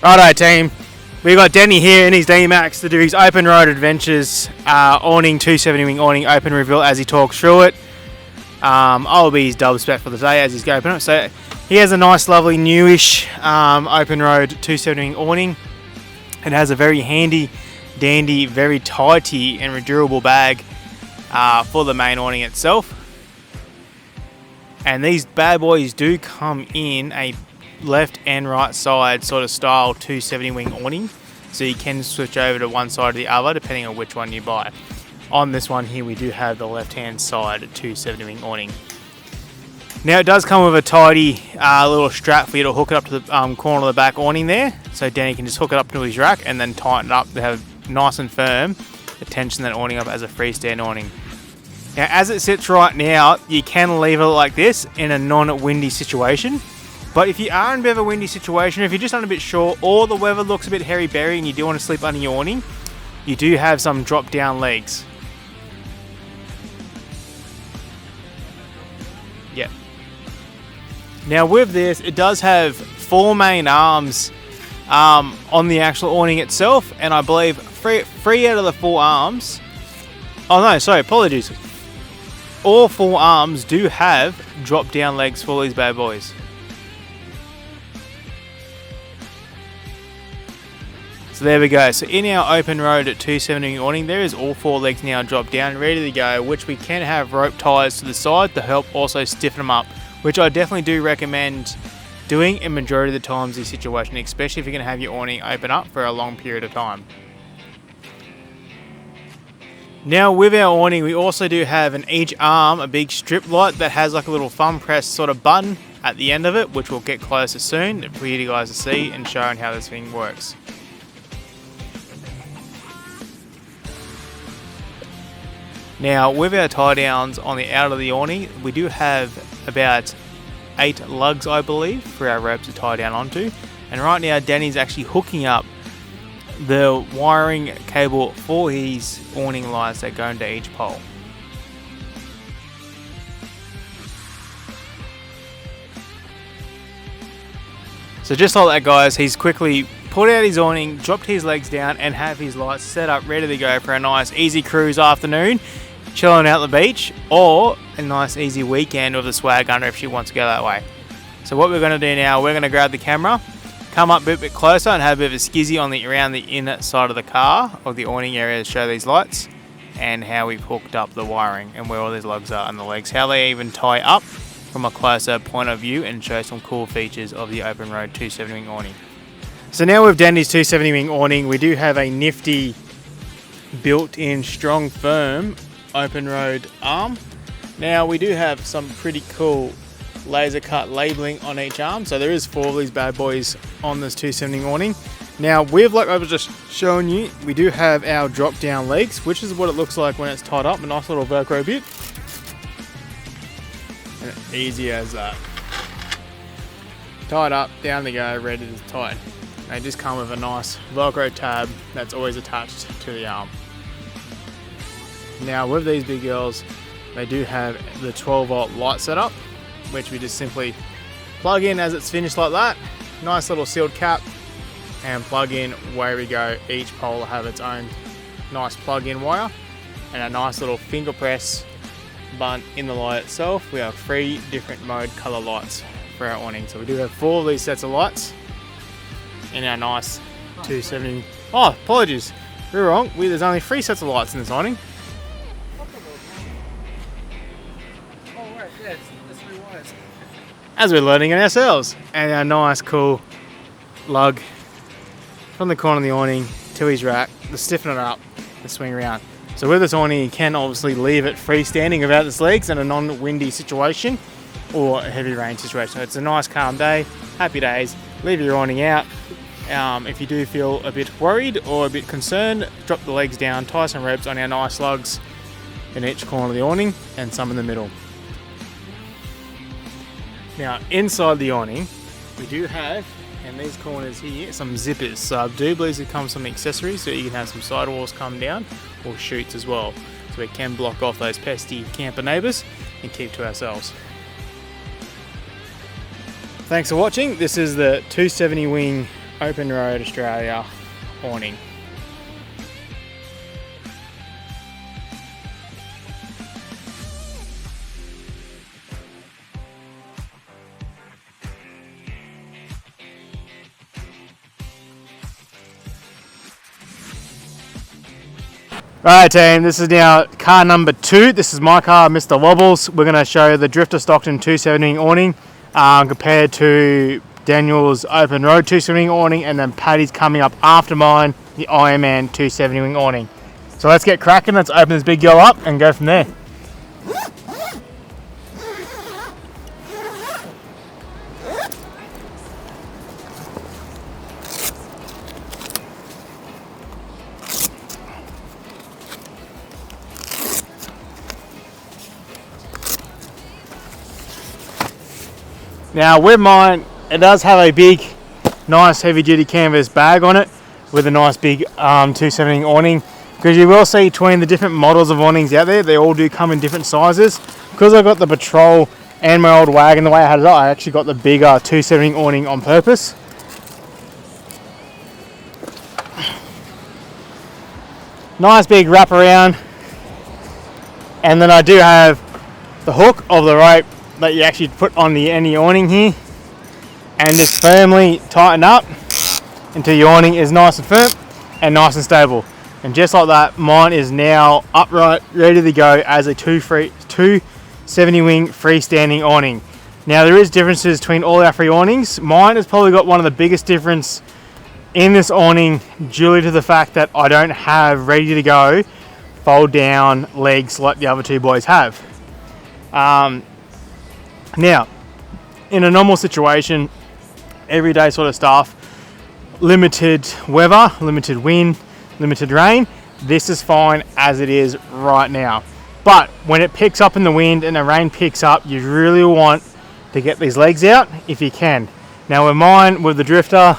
Righto team, we got Denny here in his D-Max to do his OpenRoad Adventures awning, 270 wing awning open reveal as he talks through it. I'll be his dub spec for the day as he's going up. So he has a nice lovely newish OpenRoad 270 wing awning. It has a very handy dandy, very tighty and durable bag for the main awning itself. And these bad boys do come in a left and right side sort of style 270 wing awning, so you can switch over to one side or the other depending on which one you buy. On this one here we do have the left hand side 270 wing awning. Now it does come with a tidy little strap for you to hook it up to the corner of the back awning there, so Danny can just hook it up to his rack and then tighten it up to have nice and firm to tension that awning up as a freestand awning. Now as it sits right now, you can leave it like this in a non-windy situation. But if you are in a bit of a windy situation, if you're just on a bit short, or the weather looks a bit hairy-berry and you do want to sleep under your awning, you do have some drop-down legs. Yep. Now with this, it does have 4 main arms on the actual awning itself, and I believe three out of the 4 arms... Oh no, sorry, apologies. All 4 arms do have drop-down legs for these bad boys. So there we go. So in our OpenRoad 270 awning, there is all 4 legs now dropped down, ready to go, which we can have rope ties to the side to help also stiffen them up, which I definitely do recommend doing in majority of the times in this situation, especially if you're going to have your awning open up for a long period of time. Now with our awning, we also do have in each arm a big strip light that has like a little thumb press sort of button at the end of it, which we'll get closer soon for you guys to see and showing how this thing works. Now with our tie downs on the out of the awning, we do have about 8 lugs I believe for our ropes to tie down onto, and right now Danny's actually hooking up the wiring cable for his awning lights that go into each pole. So just like that guys, he's quickly pulled out his awning, dropped his legs down and have his lights set up ready to go for a nice easy cruise afternoon, chilling out the beach, or a nice easy weekend with a swag under if she wants to go that way. So what we're going to do now, we're going to grab the camera, come up a bit closer and have a bit of a skizzy around the inner side of the car or the awning area to show these lights and how we've hooked up the wiring and where all these lugs are and the legs, how they even tie up from a closer point of view, and show some cool features of the OpenRoad 270 wing awning. So now with Danny's 270 wing awning, we do have a nifty built-in strong firm OpenRoad arm. Now we do have some pretty cool laser cut labeling on each arm, so there is 4 of these bad boys on this 270 awning. Now with, like I was just showing you, we do have our drop down legs, which is what it looks like when it's tied up, a nice little velcro bit, and easy as that. Tied up, down they go, ready to tighten. They just come with a nice velcro tab that's always attached to the arm. Now with these big girls, they do have the 12 volt light setup, which we just simply plug in as it's finished like that. Nice little sealed cap, and plug in, where we go. Each pole will have its own nice plug-in wire and a nice little finger press button in the light itself. We have 3 different mode color lights for our awning. So we do have 4 of these sets of lights in our nice 270. Oh, apologies, we're wrong. There's only 3 sets of lights in this awning. As we're learning it ourselves, and our nice cool lug from the corner of the awning to his rack to stiffen it up to swing around. So with this awning, you can obviously leave it freestanding without its legs in a non-windy situation or a heavy rain situation. So it's a nice calm day, happy days. Leave your awning out. If you do feel a bit worried or a bit concerned, drop the legs down, tie some ropes on our nice lugs in each corner of the awning and some in the middle. Now inside the awning, we do have, in these corners here, some zippers. So I do believe it comes some accessories, so you can have some sidewalls come down or chutes as well. So we can block off those pesky camper neighbours and keep to ourselves. Thanks for watching. This is the 270 wing OpenRoad Australia awning. Alright team, this is now car number 2. This is my car, Mr. Wobbles. We're going to show the Drifta Stockton 270 awning compared to Daniel's OpenRoad 270 awning, and then Paddy's coming up after mine, the Ironman 270 wing awning. So let's get cracking, let's open this big girl up and go from there. Now with mine, it does have a big, nice heavy duty canvas bag on it with a nice big 270 awning, because you will see between the different models of awnings out there, they all do come in different sizes. Because I got the Patrol and my old wagon the way I had it up, I actually got the bigger 270 awning on purpose. Nice big wrap around, and then I do have the hook of the rope that you actually put on the end of your awning here, and just firmly tighten up until your awning is nice and firm and nice and stable. And just like that, mine is now upright, ready to go as a 270 wing freestanding awning. Now there is differences between all our free awnings. Mine has probably got one of the biggest difference in this awning due to the fact that I don't have ready to go fold down legs like the other two boys have. Now, in a normal situation, everyday sort of stuff, limited weather, limited wind, limited rain, this is fine as it is right now. But when it picks up in the wind and the rain picks up, you really want to get these legs out if you can. Now with mine, with the Drifta,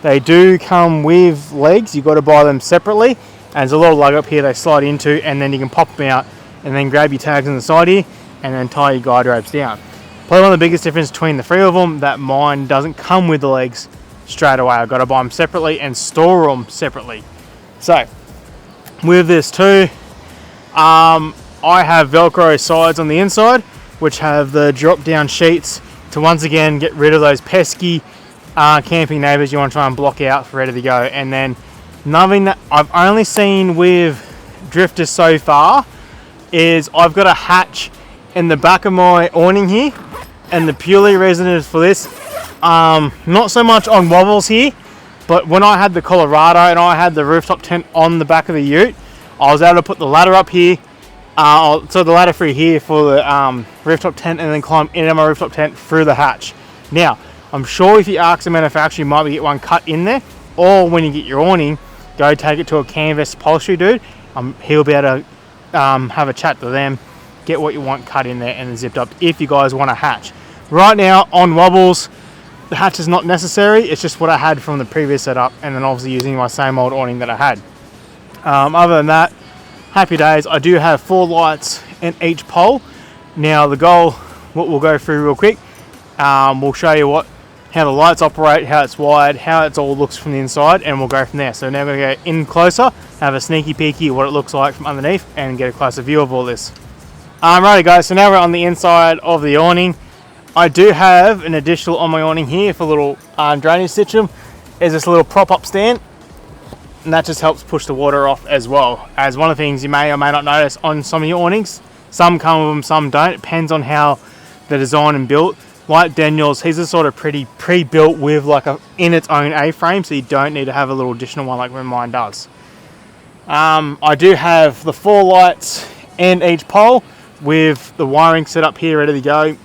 they do come with legs. You've got to buy them separately, and there's a little lug up here they slide into, and then you can pop them out and then grab your tags on the side here and then tie your guide ropes down. Probably one of the biggest difference between the three of them, that mine doesn't come with the legs straight away. I've got to buy them separately and store them separately. So with this too, I have Velcro sides on the inside which have the drop down sheets to once again get rid of those pesky camping neighbours you want to try and block out for ready to go. And then nothing that I've only seen with drifters so far is I've got a hatch in the back of my awning here, and the purely reason is for this, not so much on wobbles here, but when I had the Colorado and I had the rooftop tent on the back of the ute, I was able to put the ladder up here, so the ladder through here for the rooftop tent, and then climb into my rooftop tent through the hatch. Now, I'm sure if you ask the manufacturer, you might get one cut in there, or when you get your awning, go take it to a canvas upholstery dude. He'll be able to have a chat to them, get what you want cut in there and then zipped up if you guys want a hatch. Right now on wobbles, the hatch is not necessary, it's just what I had from the previous setup, and then obviously using my same old awning that I had. Other than that, happy days. I do have 4 lights in each pole. Now the goal, what we'll go through real quick, we'll show you how the lights operate, how it's wired, how it all looks from the inside, and we'll go from there. So now we're going to go in closer, have a sneaky peeky what it looks like from underneath, and get a closer view of all this. Righty guys, so now we're on the inside of the awning. I do have an additional on my awning here for a little drainage system. Is this little prop up stand, and that just helps push the water off as well. As one of the things you may or may not notice on some of your awnings, some come with them, some don't. It depends on how they're designed and built. Like Daniel's, he's a sort of pretty pre-built with like in its own A-frame, so you don't need to have a little additional one like mine does. I do have the 4 lights in each pole with the wiring set up here ready to go,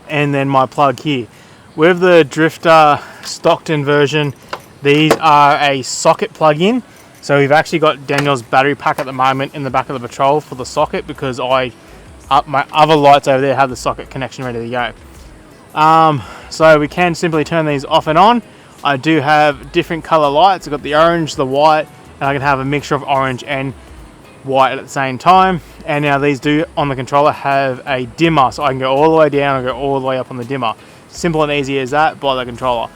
and then my plug here. With the Drifta Stockton version, these are a socket plug-in, so we've actually got Daniel's battery pack at the moment in the back of the Patrol for the socket, because my other lights over there have the socket connection ready to go. So we can simply turn these off and on. I do have different color lights. I've got the orange, the white, and I can have a mixture of orange and white at the same time. And now these do on the controller have a dimmer, so I can go all the way down and go all the way up on the dimmer. Simple and easy as that by the controller.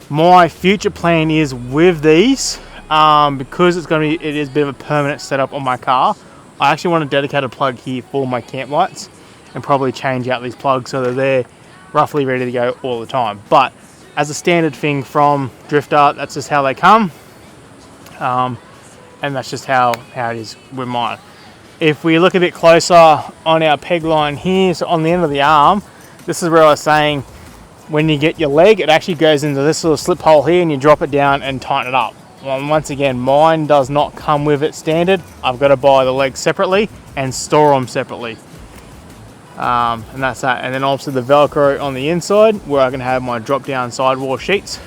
My future plan is with these, because it is a bit of a permanent setup on my car. I actually want a dedicated plug here for my camp lights, and probably change out these plugs so that they're roughly ready to go all the time. But as a standard thing from Drifta, that's just how they come, and that's just how it is with mine. If we look a bit closer on our peg line here, so on the end of the arm, this is where I was saying when you get your leg, it actually goes into this little slip hole here, and you drop it down and tighten it up. Well, once again, mine does not come with it standard. I've got to buy the legs separately and store them separately. And that's that. And then obviously the Velcro on the inside, where I can have my drop down sidewall sheets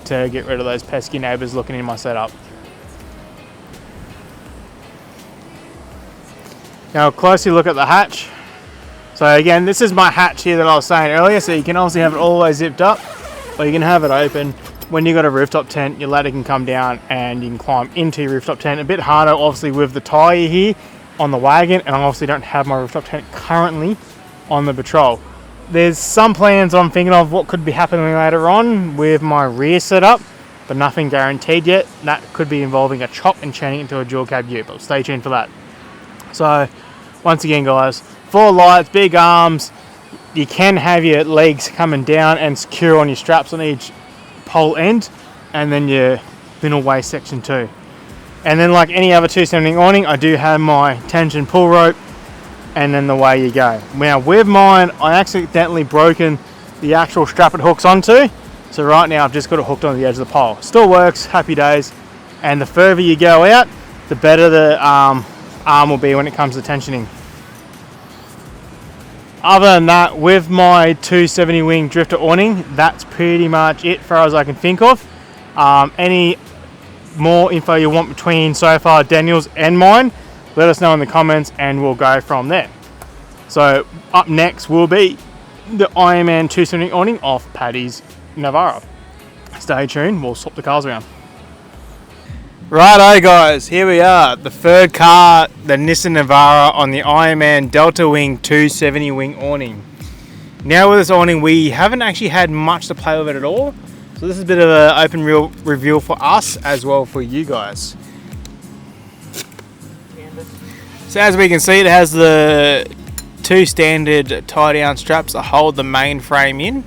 to get rid of those pesky neighbours looking in my setup. Now closely look at the hatch. So again, this is my hatch here that I was saying earlier, so you can obviously have it all the way zipped up, or you can have it open. When you've got a rooftop tent, your ladder can come down and you can climb into your rooftop tent. A bit harder obviously with the tyre here on the wagon, and I obviously don't have my rooftop tent currently on the patrol. There's some plans I'm thinking of what could be happening later on with my rear setup, but nothing guaranteed yet. That could be involving a chop and chaining into a dual cab ute, but stay tuned for that. So once again guys, 4 lights, big arms, you can have your legs coming down and secure on your straps on each pole end, and then your middle waist section too. And then like any other 270 awning, I do have my tension pull rope, and then the way you go. Now with mine, I accidentally broken the actual strap it hooks onto, so right now I've just got it hooked on the edge of the pole. Still works, happy days. And the further you go out, the better the arm will be when it comes to tensioning. Other than that, with my 270 wing Drifta awning, that's pretty much it far as I can think of. Any more info you want between so far Daniel's and mine, let us know in the comments and we'll go from there. So up next will be the Ironman 270 awning off Paddy's Navara. Stay tuned, we'll swap the cars around. Righto guys, here we are, the third car, the Nissan Navara on the Ironman Delta Wing 270 wing awning. Now with this awning, we haven't actually had much to play with it at all, so this is a bit of an open real review for us as well for you guys. So as we can see, it has the 2 standard tie down straps that hold the main frame in.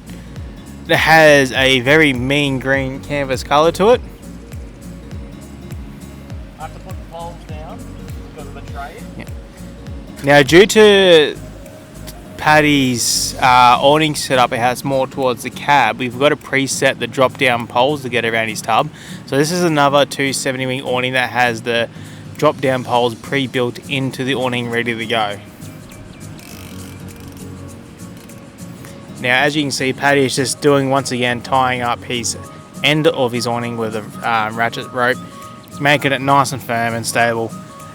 It has a very mean green canvas colour to it. I have to put the poles down because of the tray. Yeah. Now due to Paddy's awning setup, it has more towards the cab. We've got to preset the drop down poles to get around his tub. So this is another 270 wing awning that has the drop down poles pre-built into the awning ready to go. Now as you can see, Paddy is just doing once again tying up his end of his awning with a ratchet rope. It's making it nice and firm and stable.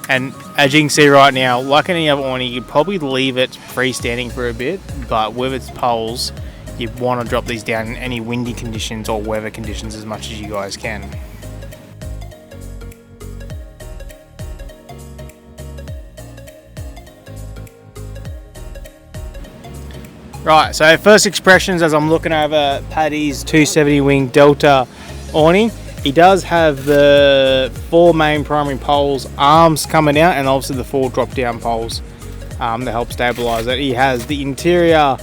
And as you can see right now, like any other awning, you'd probably leave it freestanding for a bit, but with its poles, you want to drop these down in any windy conditions or weather conditions as much as you guys can. Right, so first impressions as I'm looking over Paddy's 270 wing Delta awning. He does have the 4 main primary poles arms coming out, and obviously the 4 drop down poles that help stabilise it. He has the interior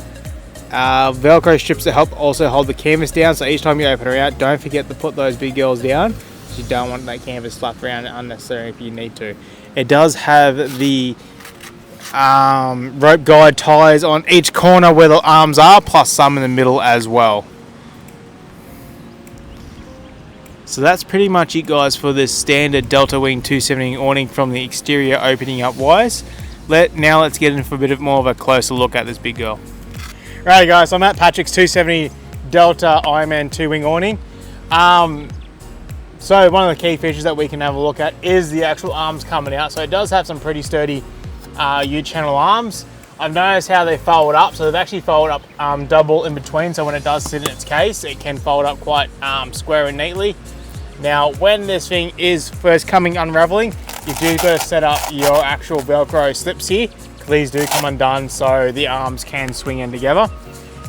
Velcro strips that help also hold the canvas down, so each time you open her out, don't forget to put those big girls down. You don't want that canvas flapped around unnecessarily if you need to. It does have the rope guide ties on each corner where the arms are, plus some in the middle as well. So that's pretty much it guys for this standard Delta Wing 270 awning from the exterior opening up wise. Now let's get into a bit more of a closer look at this big girl. Right guys, so I'm at Patrick's 270 Delta Ironman 2 wing awning. So one of the key features that we can have a look at is the actual arms coming out. So it does have some pretty sturdy U-channel arms. I've noticed how they fold up, so they've actually folded up double in between, so when it does sit in its case, it can fold up quite square and neatly. Now, when this thing is first coming unraveling, you do got to set up your actual Velcro slips here. These do come undone, so the arms can swing in together.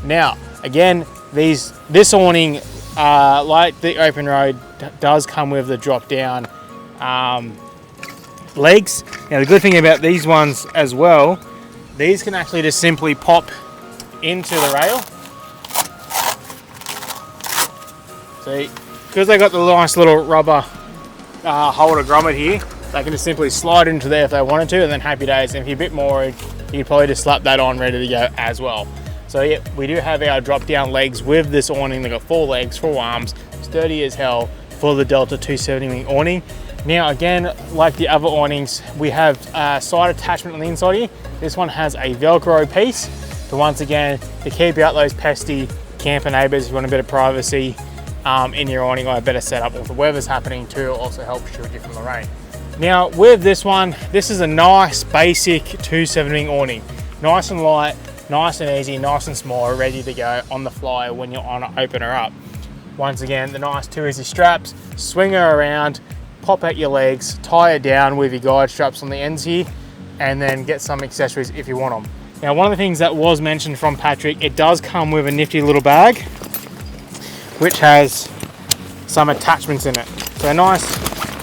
Now, again, this awning like the OpenRoad does come with the drop down legs. Now the good thing about these ones as well, these can actually just simply pop into the rail. See, because they got the nice little rubber holder grommet here, they can just simply slide into there if they wanted to, and then happy days. And if you're a bit more, you could probably just slap that on ready to go as well. So yeah, we do have our drop down legs with this awning. They got 4 legs, 4 arms, sturdy as hell for the Delta 270 wing awning. Now again, like the other awnings, we have a side attachment on the inside here. This one has a Velcro piece. So once again, to keep out those pesky camper neighbours, if you want a bit of privacy in your awning or a better setup, or if the weather's happening too, it also helps shield you from the rain. Now with this one, this is a nice basic 270 wing awning. Nice and light, nice and easy, nice and small, ready to go on the fly when you're on to open her up. Once again, the nice 2 easy straps, swing her around, pop out your legs, tie it down with your guide straps on the ends here, and then get some accessories if you want them. Now one of the things that was mentioned from Patrick, it does come with a nifty little bag, which has some attachments in it. So a nice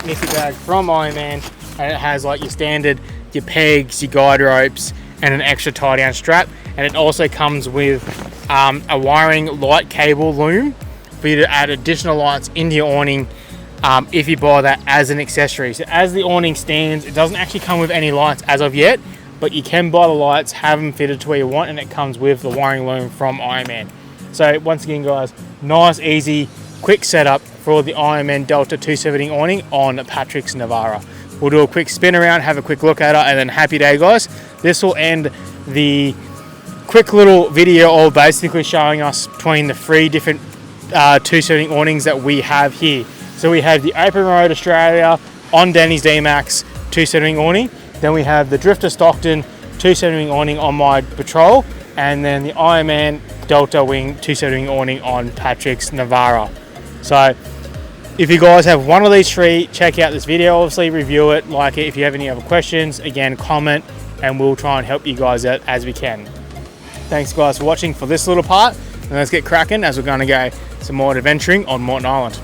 nifty bag from Ironman, and it has like your standard, your pegs, your guide ropes, and an extra tie down strap. And it also comes with a wiring light cable loom for you to add additional lights into your awning if you buy that as an accessory. So as the awning stands, it doesn't actually come with any lights as of yet, but you can buy the lights, have them fitted to where you want, and it comes with the wiring loom from Ironman. So once again guys, nice, easy, quick setup for the Ironman Delta 270 awning on Patrick's Navara. We'll do a quick spin around, have a quick look at it, and then happy day guys. This will end the quick little video of basically showing us between the 3 different 270 awnings that we have here. So we have the OpenRoad Australia on Danny's D-Max 270 awning. Then we have the Drifta Stockton 270 awning on my Patrol, and then the Ironman Delta Wing 270 awning on Patrick's Navara. So if you guys have one of these 3, check out this video, obviously review it, like it. If you have any other questions, again, comment, and we'll try and help you guys out as we can. Thanks guys for watching for this little part, and let's get cracking as we're going to go some more adventuring on Morton Island.